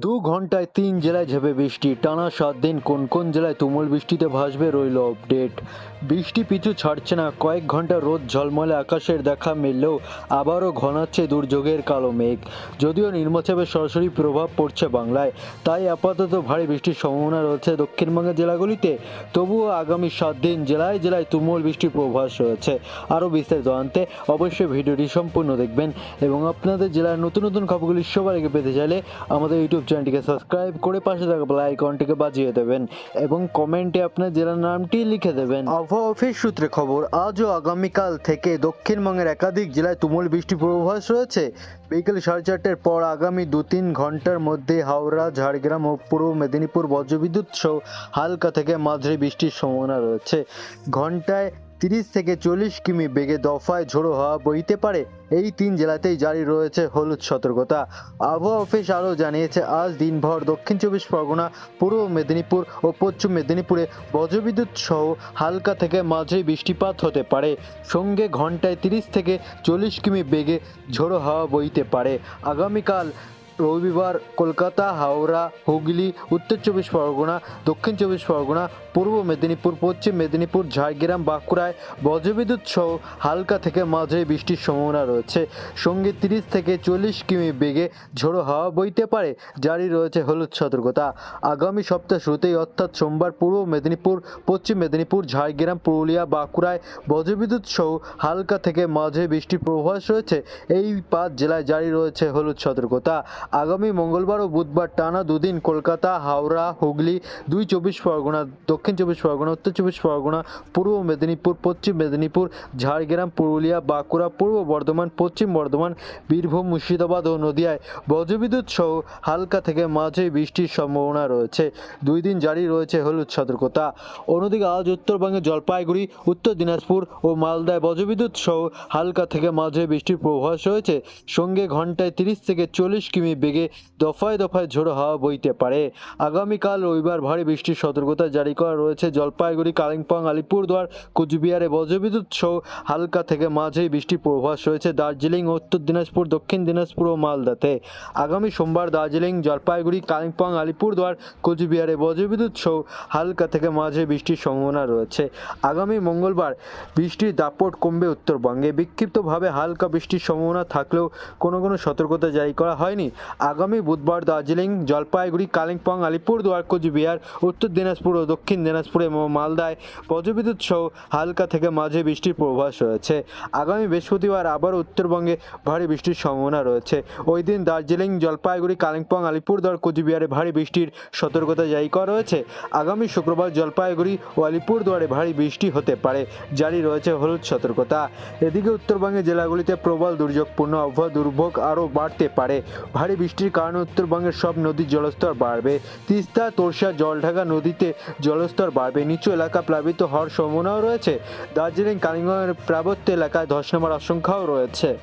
ঘন্টায় ৩ জেলায় ঝেঁপে বৃষ্টি, টানা ৭ দিন কোন কোন জেলায় তুমুল বৃষ্টিতে ভাসবে রইল আপডেট। বৃষ্টি পিছু ছাড়ছে না, কয়েক ঘন্টা রোদ ঝলমলে আকাশের দেখা মিললেও আবারও ঘনাচ্ছে দুর্যোগের কালো মেঘ। যদিও নিম্নচাপের সরাসরি প্রভাব পড়ছে বাংলায়, তাই আপাতত ভারী বৃষ্টির সম্ভাবনা রয়েছে দক্ষিণবঙ্গের জেলাগুলিতে। তবুও আগামী ৭ দিন জেলায় জেলায় তুমুল বৃষ্টির পূর্বাভাস রয়েছে। আরও বিস্তারিত জানতে অবশ্যই ভিডিওটি সম্পূর্ণ দেখবেন এবং আপনাদের জেলার নতুন নতুন খবরগুলি সবার আগে পেতে চাইলে আমাদের ইউটিউব চ্যানেলটিকে সাবস্ক্রাইব করে পাশে থাকা বেল আইকনটিকে বাজিয়ে দেবেন এবং কমেন্টে আপনার জেলার নামটি লিখে দেবেন। আবহাওয়া অফিস সূত্রে খবর, আজ ও আগামীকাল থেকে দক্ষিণবঙ্গের একাধিক জেলায় তুমুল বৃষ্টির পূর্বাভাস রয়েছে। বিকেল 4:30টার পর আগামী 2-3 ঘন্টার মধ্যে হাওড়া, ঝাড়গ্রাম ও পূর্ব মেদিনীপুর বজ্রবিদ্যুৎ সহ হালকা থেকে মাঝারি বৃষ্টির সম্ভাবনা রয়েছে। ঘন্টায় 30 থেকে 40 কিমি বেগে দফায় ঝোড়ো হাওয়া বইতে পারে। এই 3 জেলাতেই জারি রয়েছে হলুদ সতর্কতা। আবহাওয়া অফিস আরও জানিয়েছে, আজ দিনভর দক্ষিণ 24 পরগনা, পূর্ব মেদিনীপুর ও পশ্চিম মেদিনীপুরে বজ্রবিদ্যুৎ সহ হালকা থেকে মাঝারি বৃষ্টিপাত হতে পারে। সঙ্গে ঘন্টায় 30 থেকে 40 কিমি বেগে ঝোড়ো হাওয়া বইতে পারে। আগামীকাল রবিবার কলকাতা, হাওড়া, হুগলি, উত্তর 24 পরগনা, দক্ষিণ 24 পরগনা, পূর্ব মেদিনীপুর, পশ্চিম মেদিনীপুর, ঝাড়গ্রাম, বাঁকুড়ায় বজ্রবিদ্যুৎ সহ হালকা থেকে মাঝারি বৃষ্টির সম্ভাবনা রয়েছে। সঙ্গে 30 থেকে 40 কিমি বেগে ঝোড়ো হাওয়া বইতে পারে। জারি রয়েছে হলুদ সতর্কতা। আগামী সপ্তাহ শুরুতেই অর্থাৎ সোমবার পূর্ব মেদিনীপুর, পশ্চিম মেদিনীপুর, ঝাড়গ্রাম, পুরুলিয়া, বাঁকুড়ায় বজ্রবিদ্যুৎ সহ হালকা থেকে মাঝারি বৃষ্টির পূর্বাভাস রয়েছে। এই 5 জেলায় জারি রয়েছে হলুদ সতর্কতা। আগামী মঙ্গলবার ও বুধবার টানা দুদিন কলকাতা, হাওড়া, হুগলি, 24 পরগনা, দক্ষিণ 24 পরগনা, উত্তর 24 পরগনা, পূর্ব মেদিনীপুর, পশ্চিম মেদিনীপুর, ঝাড়গ্রাম, পুরুলিয়া, বাঁকুড়া, পূর্ব বর্ধমান, পশ্চিম বর্ধমান, বীরভূম, মুর্শিদাবাদ ও নদিয়ায় বজ্রবিদ্যুৎ সহ হালকা থেকে মাঝারি বৃষ্টির সম্ভাবনা রয়েছে। 2 দিন জারি রয়েছে হলুদ সতর্কতা। অন্যদিকে আজ উত্তরবঙ্গে জলপাইগুড়ি, উত্তর দিনাজপুর ও মালদায় বজ্রবিদ্যুৎ সহ হালকা থেকে মাঝারি বৃষ্টির পূর্বাভাস রয়েছে। সঙ্গে ঘন্টায় 30 থেকে 40 কিমি বেগে দফায় দফায় ঝোড়ো হাওয়া বইতে পারে। আগামীকাল রবিবার ভারী বৃষ্টির সতর্কতা জারি করা রয়েছে জলপাইগুড়ি, কালিম্পং, আলিপুরদুয়ার, কোচবিহারে বজ্রবিদ্যুৎ সহ হালকা থেকে মাঝারি বৃষ্টির পূর্বাভাস রয়েছে দার্জিলিং, উত্তর দিনাজপুর, দক্ষিণ দিনাজপুর ও মালদাতে। আগামী সোমবার দার্জিলিং, জলপাইগুড়ি, কালিম্পং, আলিপুরদুয়ার, কোচবিহারে বজ্রবিদ্যুৎ সহ হালকা থেকে মাঝারি বৃষ্টির সম্ভাবনা রয়েছে। আগামী মঙ্গলবার বৃষ্টির দাপট কমবে উত্তরবঙ্গে। বিক্ষিপ্তভাবে হালকা বৃষ্টির সম্ভাবনা থাকলেও কোনো সতর্কতা জারি করা হয়নি। আগামী বুধবার দার্জিলিং, জলপাইগুড়ি, কালিম্পং, আলিপুরদুয়ার, কোচবিহার, উত্তর দিনাজপুর ও দক্ষিণ দিনাজপুরে এবং মালদায় বজ্রবিদ্যুৎ সহ হালকা থেকে মাঝারি বৃষ্টির পূর্বাভাস রয়েছে। আগামী বৃহস্পতিবার আবারও উত্তরবঙ্গে ভারী বৃষ্টির সম্ভাবনা রয়েছে। ওই দিন দার্জিলিং, জলপাইগুড়ি, কালিম্পং, আলিপুরদুয়ার, কোচবিহারে ভারী বৃষ্টির সতর্কতা জারি করা রয়েছে। আগামী শুক্রবার জলপাইগুড়ি ও আলিপুরদুয়ারে ভারী বৃষ্টি হতে পারে। জারি রয়েছে হলুদ সতর্কতা। এদিকে উত্তরবঙ্গের জেলাগুলিতে প্রবল দুর্যোগপূর্ণ আবহাওয়া দুর্ভোগ আরও বাড়তে পারে। ভারী বৃষ্টির কারণে উত্তরবঙ্গের সব নদীর জলস্তর বাড়বে। তিস্তা, তোরসা, জলঢাকা নদীতে জলস্তর বাড়বে। নিচু এলাকা প্লাবিত হওয়ার সম্ভাবনাও রয়েছে। দার্জিলিং, কালিম্পংয়ের পার্বত্য এলাকায় ধস নামার আশঙ্কাও রয়েছে।